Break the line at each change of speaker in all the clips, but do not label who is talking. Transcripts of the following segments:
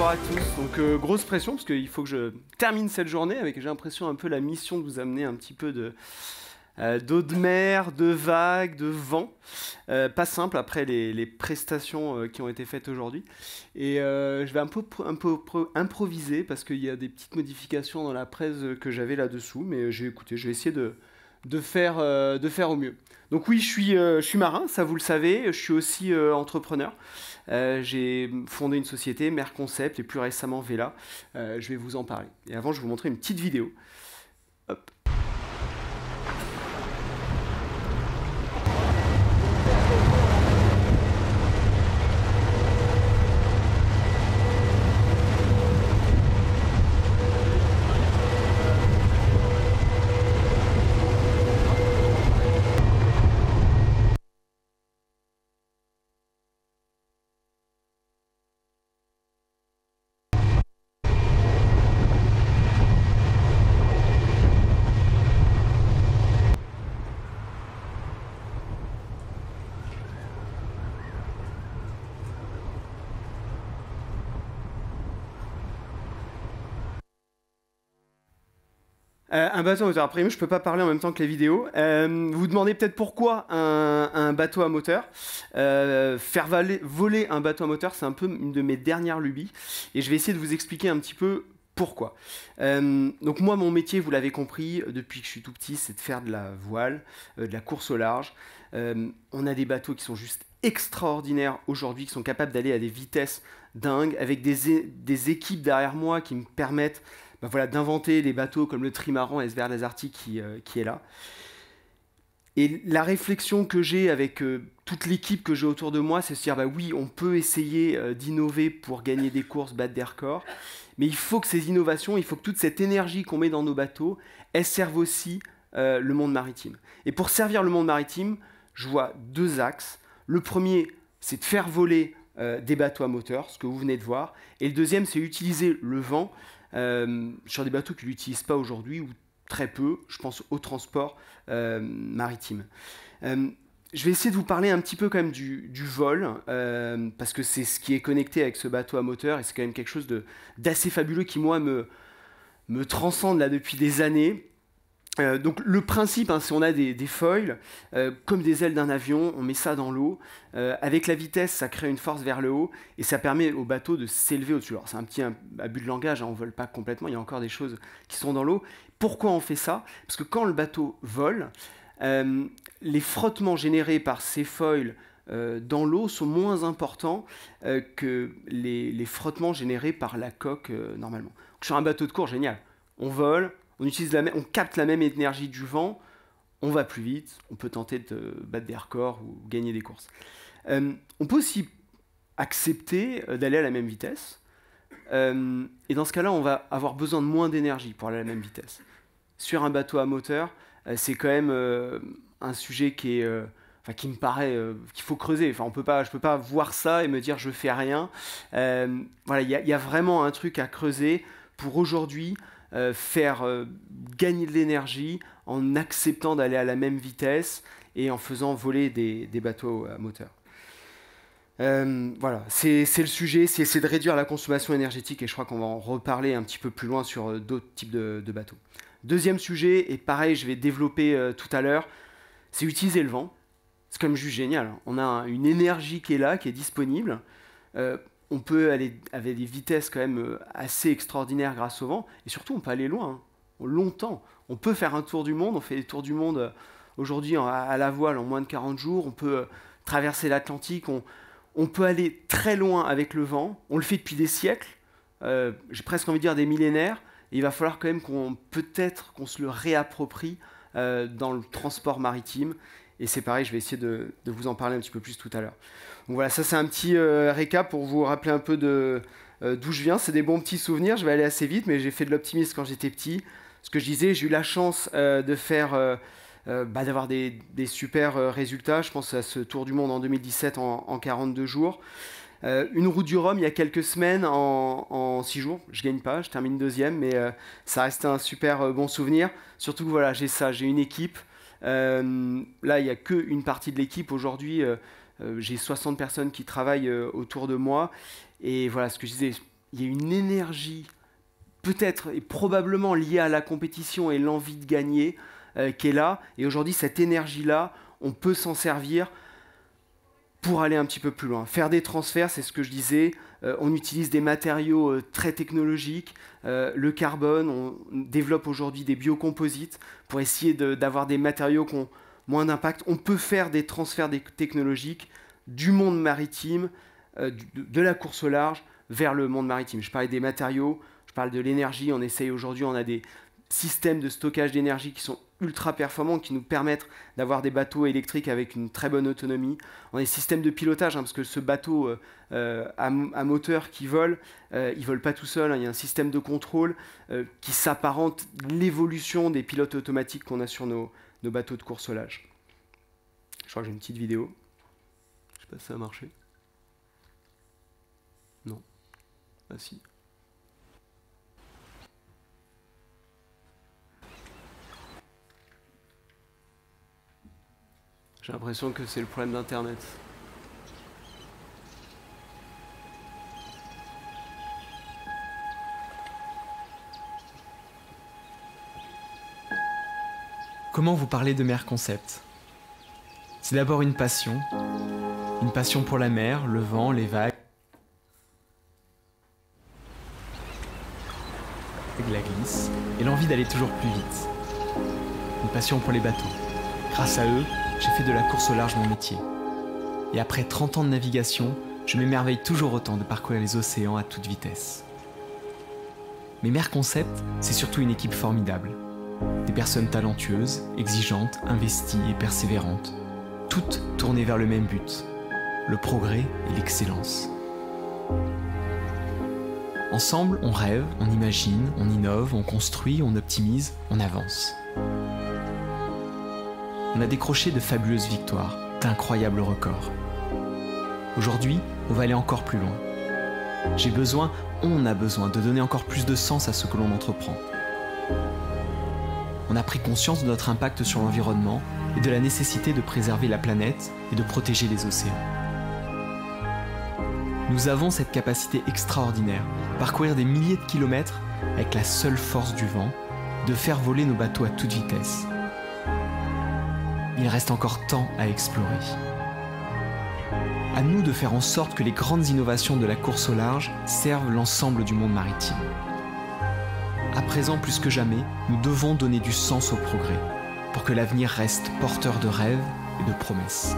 bonjour à tous. Donc grosse pression parce qu'il faut que je termine cette journée avec, j'ai l'impression, un peu la mission de vous amener un petit peu d'eau de mer, de vagues, de vent. Pas simple après les prestations qui ont été faites aujourd'hui. Et je vais un peu improviser parce qu'il y a des petites modifications dans la presse que j'avais là-dessous. Mais j'ai écouté, je vais essayer de faire au mieux. Donc oui, je suis marin, ça vous le savez. Je suis aussi entrepreneur. J'ai fondé une société, Mer Concept, et plus récemment Vela. Je vais vous en parler. Et avant, je vais vous montrer une petite vidéo. Hop. Un bateau à moteur. Après, je peux pas parler en même temps que les vidéos. Vous vous demandez peut-être pourquoi un bateau à moteur. Faire voler un bateau à moteur, c'est un peu une de mes dernières lubies. Et je vais essayer de vous expliquer un petit peu pourquoi. Donc moi, mon métier, vous l'avez compris, depuis que je suis tout petit, c'est de faire de la voile, de la course au large. On a des bateaux qui sont juste extraordinaires aujourd'hui, qui sont capables d'aller à des vitesses dingues, avec des équipes derrière moi qui me permettent voilà, d'inventer des bateaux comme le trimaran SVR Lazartigue qui est là. Et la réflexion que j'ai avec toute l'équipe que j'ai autour de moi, c'est de se dire, oui, on peut essayer d'innover pour gagner des courses, battre des records, mais il faut que ces innovations, il faut que toute cette énergie qu'on met dans nos bateaux, elle serve aussi le monde maritime. Et pour servir le monde maritime, je vois deux axes. Le premier, c'est de faire voler des bateaux à moteur, ce que vous venez de voir. Et le deuxième, c'est utiliser le vent sur des bateaux qui ne l'utilisent pas aujourd'hui, ou très peu, je pense au transport maritime. Je vais essayer de vous parler un petit peu quand même du vol, parce que c'est ce qui est connecté avec ce bateau à moteur, et c'est quand même quelque chose d'assez fabuleux qui, moi, me transcende là depuis des années. Donc le principe, c'est on a des foils, comme des ailes d'un avion, on met ça dans l'eau, avec la vitesse ça crée une force vers le haut, et ça permet au bateau de s'élever au-dessus. Alors c'est un petit abus de langage, on ne vole pas complètement, il y a encore des choses qui sont dans l'eau. Pourquoi on fait ça? Parce que quand le bateau vole, les frottements générés par ces foils dans l'eau sont moins importants que les frottements générés par la coque normalement. Donc, sur un bateau de course, génial, on vole, on capte la même énergie du vent, on va plus vite, on peut tenter de battre des records ou gagner des courses. On peut aussi accepter d'aller à la même vitesse, et dans ce cas-là, on va avoir besoin de moins d'énergie pour aller à la même vitesse. Sur un bateau à moteur, c'est quand même un sujet qui me paraît qu'il faut creuser. Enfin, je peux pas voir ça et me dire je fais rien. Voilà, il y a vraiment un truc à creuser pour aujourd'hui. Faire gagner de l'énergie en acceptant d'aller à la même vitesse et en faisant voler des bateaux à moteur. Voilà, c'est le sujet, c'est essayer de réduire la consommation énergétique, et je crois qu'on va en reparler un petit peu plus loin sur d'autres types de bateaux. Deuxième sujet, et pareil, je vais développer tout à l'heure, c'est utiliser le vent. C'est quand même juste génial. On a une énergie qui est là, qui est disponible. On peut aller avec des vitesses quand même assez extraordinaires grâce au vent, et surtout on peut aller loin, longtemps. On peut faire un tour du monde, on fait des tours du monde aujourd'hui à la voile en moins de 40 jours, on peut traverser l'Atlantique, on peut aller très loin avec le vent, on le fait depuis des siècles, j'ai presque envie de dire des millénaires, et il va falloir quand même qu'on se le réapproprie dans le transport maritime. Et c'est pareil, je vais essayer de vous en parler un petit peu plus tout à l'heure. Donc voilà, ça c'est un petit récap pour vous rappeler un peu d'où je viens. C'est des bons petits souvenirs, je vais aller assez vite, mais j'ai fait de l'optimisme quand j'étais petit. Ce que je disais, j'ai eu la chance d'avoir des super résultats. Je pense à ce Tour du Monde en 2017 en 42 jours. Une route du Rhum il y a quelques semaines en 6 jours. Je gagne pas, je termine deuxième, mais ça reste un super bon souvenir. Surtout que voilà, j'ai une équipe. Là, il n'y a qu'une partie de l'équipe aujourd'hui. J'ai 60 personnes qui travaillent autour de moi. Et voilà, ce que je disais, il y a une énergie, peut-être et probablement liée à la compétition et l'envie de gagner, qui est là. Et aujourd'hui, cette énergie-là, on peut s'en servir pour aller un petit peu plus loin. Faire des transferts, c'est ce que je disais, on utilise des matériaux très technologiques, le carbone, on développe aujourd'hui des biocomposites pour essayer d'avoir des matériaux qui ont moins d'impact. On peut faire des transferts technologiques du monde maritime, de la course au large, vers le monde maritime. Je parlais des matériaux, je parle de l'énergie, on essaye aujourd'hui, on a des systèmes de stockage d'énergie qui sont ultra performants, qui nous permettent d'avoir des bateaux électriques avec une très bonne autonomie. On a des systèmes de pilotage, parce que ce bateau à moteur qui vole, il ne vole pas tout seul, il y a un système de contrôle qui s'apparente l'évolution des pilotes automatiques qu'on a sur nos bateaux de course au large. Je crois que j'ai une petite vidéo. Je ne sais pas si ça a marché. Non. Ah si. J'ai l'impression que c'est le problème d'Internet.
Comment vous parler de Mer Concept? C'est d'abord une passion pour la mer, le vent, les vagues, la glisse, et l'envie d'aller toujours plus vite. Une passion pour les bateaux. Grâce à eux, j'ai fait de la course au large mon métier. Et après 30 ans de navigation, je m'émerveille toujours autant de parcourir les océans à toute vitesse. Mais Mer Concept, c'est surtout une équipe formidable. Des personnes talentueuses, exigeantes, investies et persévérantes. Toutes tournées vers le même but, le progrès et l'excellence. Ensemble, on rêve, on imagine, on innove, on construit, on optimise, on avance. On a décroché de fabuleuses victoires, d'incroyables records. Aujourd'hui, on va aller encore plus loin. On a besoin de donner encore plus de sens à ce que l'on entreprend. On a pris conscience de notre impact sur l'environnement et de la nécessité de préserver la planète et de protéger les océans. Nous avons cette capacité extraordinaire, parcourir des milliers de kilomètres avec la seule force du vent, de faire voler nos bateaux à toute vitesse. Il reste encore tant à explorer. À nous de faire en sorte que les grandes innovations de la course au large servent l'ensemble du monde maritime. À présent, plus que jamais, nous devons donner du sens au progrès, pour que l'avenir reste porteur de rêves et de promesses.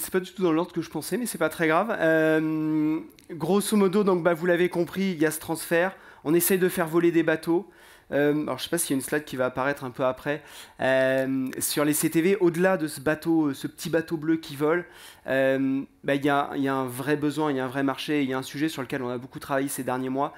C'est pas du tout dans l'ordre que je pensais, mais c'est pas très grave. Grosso modo, donc, vous l'avez compris, il y a ce transfert. On essaye de faire voler des bateaux. Alors, je sais pas s'il y a une slide qui va apparaître un peu après. Sur les CTV, au-delà de ce bateau, ce petit bateau bleu qui vole, il y a un vrai besoin, il y a un vrai marché, il y a un sujet sur lequel on a beaucoup travaillé ces derniers mois.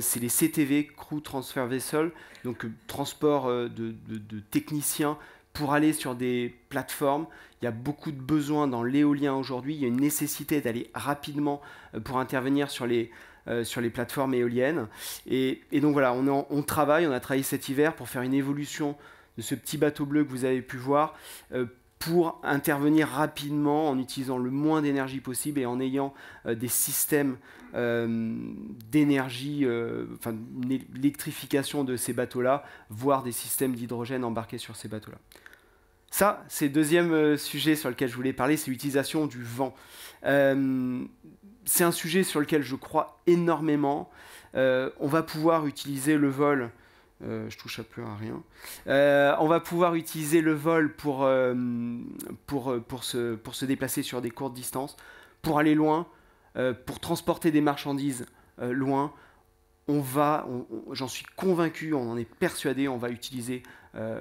C'est les CTV, Crew Transfer Vessel, donc transport de techniciens pour aller sur des plateformes. Il y a beaucoup de besoins dans l'éolien aujourd'hui. Il y a une nécessité d'aller rapidement pour intervenir sur les plateformes éoliennes. Et donc voilà, on travaille, on a travaillé cet hiver pour faire une évolution de ce petit bateau bleu que vous avez pu voir pour intervenir rapidement en utilisant le moins d'énergie possible et en ayant des systèmes d'énergie, une électrification de ces bateaux-là, voire des systèmes d'hydrogène embarqués sur ces bateaux-là. Ça, c'est le deuxième sujet sur lequel je voulais parler, c'est l'utilisation du vent. C'est un sujet sur lequel je crois énormément. On va pouvoir utiliser le vol, je touche plus à rien. On va pouvoir utiliser le vol pour se déplacer sur des courtes distances, pour aller loin, pour transporter des marchandises loin. J'en suis convaincu, on en est persuadé, on va utiliser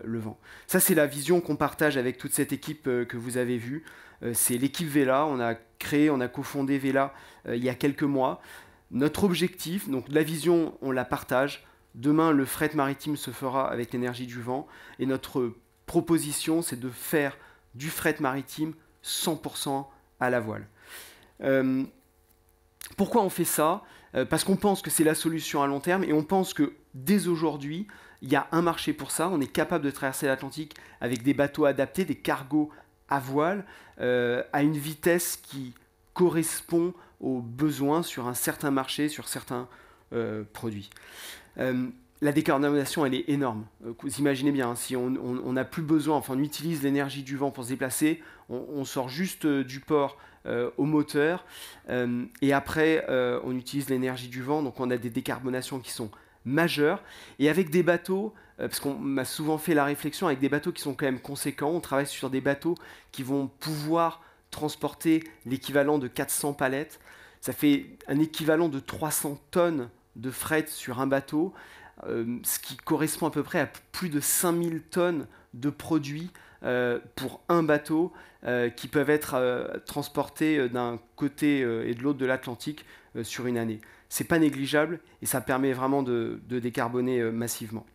le vent. Ça, c'est la vision qu'on partage avec toute cette équipe que vous avez vue. C'est l'équipe Vela, on a cofondé Vela il y a quelques mois. Notre objectif, donc la vision, on la partage. Demain, le fret maritime se fera avec l'énergie du vent. Et notre proposition, c'est de faire du fret maritime 100% à la voile. Pourquoi on fait ça ? parce qu'on pense que c'est la solution à long terme, et on pense que dès aujourd'hui, il y a un marché pour ça. On est capable de traverser l'Atlantique avec des bateaux adaptés, des cargos à voile, à une vitesse qui correspond aux besoins sur un certain marché, sur certains produits. La décarbonation, elle est énorme. Vous imaginez bien, hein, si on n'a plus besoin, enfin on utilise l'énergie du vent pour se déplacer, on sort juste du port au moteur, et après on utilise l'énergie du vent, donc on a des décarbonations qui sont majeures, et avec des bateaux, parce qu'on m'a souvent fait la réflexion, avec des bateaux qui sont quand même conséquents, on travaille sur des bateaux qui vont pouvoir transporter l'équivalent de 400 palettes, ça fait un équivalent de 300 tonnes de fret sur un bateau, ce qui correspond à peu près à plus de 5000 tonnes de produits pour un bateau qui peuvent être transportés d'un côté et de l'autre de l'Atlantique sur une année. C'est pas négligeable et ça permet vraiment de décarboner massivement.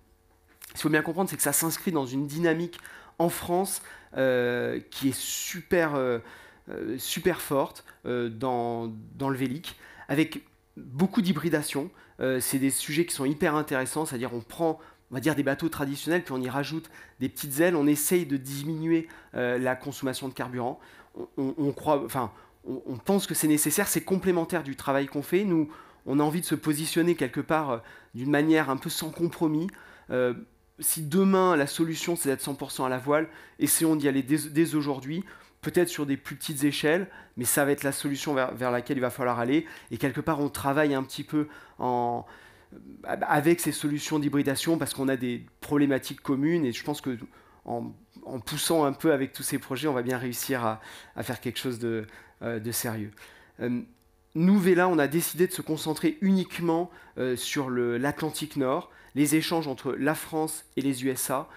Ce qu'il faut bien comprendre, c'est que ça s'inscrit dans une dynamique en France qui est super forte dans le Vélic, avec beaucoup d'hybridation. C'est des sujets qui sont hyper intéressants, c'est-à-dire on prend, on va dire, des bateaux traditionnels, puis on y rajoute des petites ailes, on essaye de diminuer la consommation de carburant. On pense que c'est nécessaire, c'est complémentaire du travail qu'on fait. Nous, on a envie de se positionner quelque part d'une manière un peu sans compromis. Si demain, la solution, c'est d'être 100% à la voile, essayons d'y aller dès aujourd'hui, peut-être sur des plus petites échelles, mais ça va être la solution vers laquelle il va falloir aller. Et quelque part, on travaille un petit peu avec ces solutions d'hybridation parce qu'on a des problématiques communes. Et je pense qu'en poussant un peu avec tous ces projets, on va bien réussir à faire quelque chose de sérieux. Nous, Vela, on a décidé de se concentrer uniquement sur l'Atlantique Nord, les échanges entre la France et les USA.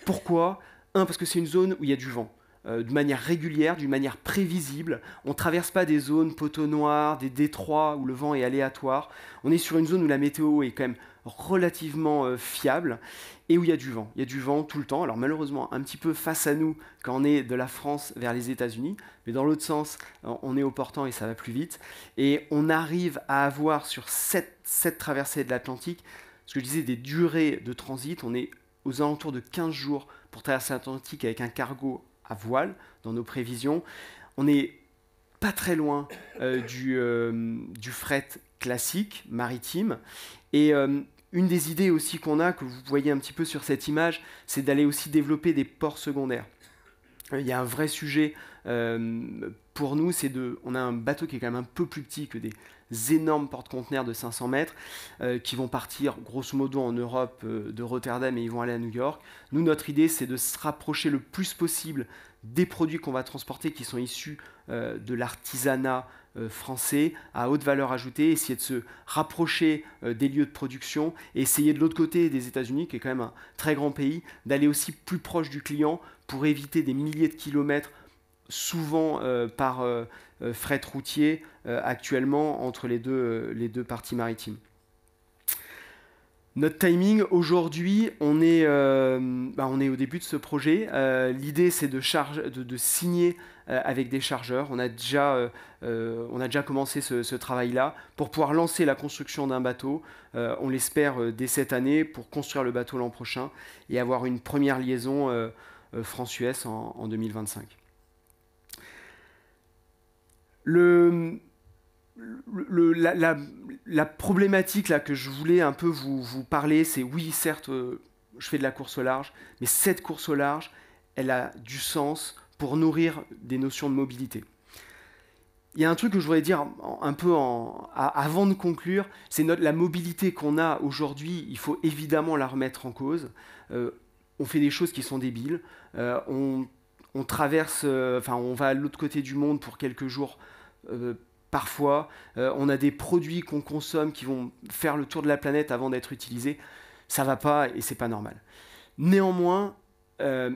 Pourquoi ? Parce que c'est une zone où il y a du vent. De manière régulière, d'une manière prévisible. On ne traverse pas des zones poteaux noirs, des détroits où le vent est aléatoire. On est sur une zone où la météo est quand même relativement fiable et où il y a du vent. Il y a du vent tout le temps. Alors malheureusement, un petit peu face à nous quand on est de la France vers les États-Unis, mais dans l'autre sens, on est au portant et ça va plus vite. Et on arrive à avoir sur cette traversée de l'Atlantique, ce que je disais, des durées de transit. On est aux alentours de 15 jours pour traverser l'Atlantique avec un cargo à voile dans nos prévisions. On n'est pas très loin du fret classique, maritime. Et une des idées aussi qu'on a, que vous voyez un petit peu sur cette image, c'est d'aller aussi développer des ports secondaires. Il y a un vrai sujet pour nous, on a un bateau qui est quand même un peu plus petit que des énormes porte-conteneurs de 500 mètres qui vont partir grosso modo en Europe de Rotterdam et ils vont aller à New York. Nous, notre idée, c'est de se rapprocher le plus possible des produits qu'on va transporter qui sont issus de l'artisanat français à haute valeur ajoutée, essayer de se rapprocher des lieux de production et essayer de l'autre côté des États-Unis, qui est quand même un très grand pays, d'aller aussi plus proche du client pour éviter des milliers de kilomètres souvent par fret routier actuellement entre les deux parties maritimes. Notre timing, aujourd'hui, on est au début de ce projet. L'idée, c'est de signer avec des chargeurs. On a déjà commencé ce travail-là pour pouvoir lancer la construction d'un bateau. On l'espère dès cette année pour construire le bateau l'an prochain et avoir une première liaison France-US en 2025. La problématique là, que je voulais un peu vous parler, c'est oui, certes, je fais de la course au large, mais cette course au large, elle a du sens pour nourrir des notions de mobilité. Il y a un truc que je voudrais dire un peu avant de conclure, c'est la mobilité qu'on a aujourd'hui, il faut évidemment la remettre en cause. On fait des choses qui sont débiles, on traverse, on va à l'autre côté du monde pour quelques jours. Parfois, on a des produits qu'on consomme qui vont faire le tour de la planète avant d'être utilisés. Ça ne va pas et c'est pas normal. Néanmoins, je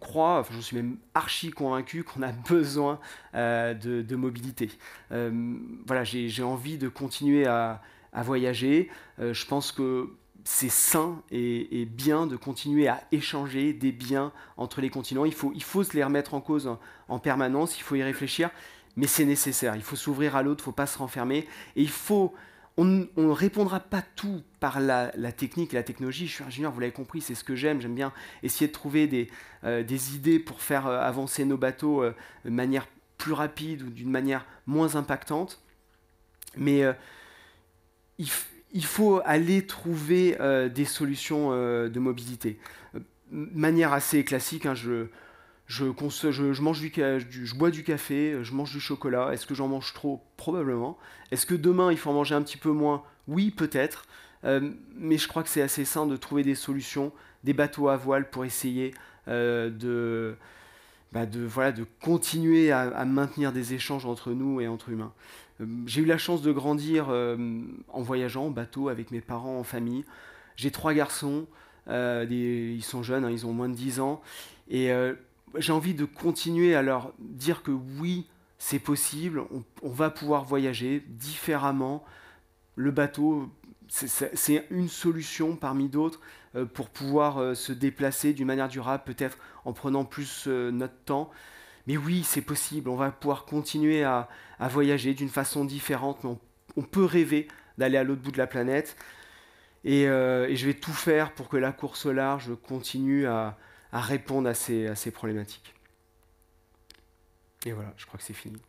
crois, j'en suis même archi convaincu qu'on a besoin de mobilité. J'ai envie de continuer à voyager. Je pense que c'est sain et bien de continuer à échanger des biens entre les continents. Il faut se les remettre en cause en permanence, il faut y réfléchir. mais c'est nécessaire. Il faut s'ouvrir à l'autre, il ne faut pas se renfermer. Et on ne répondra pas tout par la technique, la technologie. Je suis ingénieur, vous l'avez compris, c'est ce que j'aime. J'aime bien essayer de trouver des idées pour faire avancer nos bateaux de manière plus rapide ou d'une manière moins impactante. Mais il faut aller trouver des solutions de mobilité. De manière assez classique, hein, je bois du café, je mange du chocolat. Est-ce que j'en mange trop? Probablement. Est-ce que demain, il faut en manger un petit peu moins? Oui, peut-être. Mais je crois que c'est assez sain de trouver des solutions, des bateaux à voile pour essayer de continuer à maintenir des échanges entre nous et entre humains. J'ai eu la chance de grandir en voyageant en bateau avec mes parents, en famille. J'ai 3 garçons, ils sont jeunes, hein, ils ont moins de 10 ans. Et j'ai envie de continuer à leur dire que oui, c'est possible, on va pouvoir voyager différemment. Le bateau, c'est une solution parmi d'autres pour pouvoir se déplacer d'une manière durable, peut-être en prenant plus notre temps. Mais oui, c'est possible, on va pouvoir continuer à voyager d'une façon différente, mais on peut rêver d'aller à l'autre bout de la planète. Et je vais tout faire pour que la course au large continue à répondre à ces problématiques. Et voilà, je crois que c'est fini.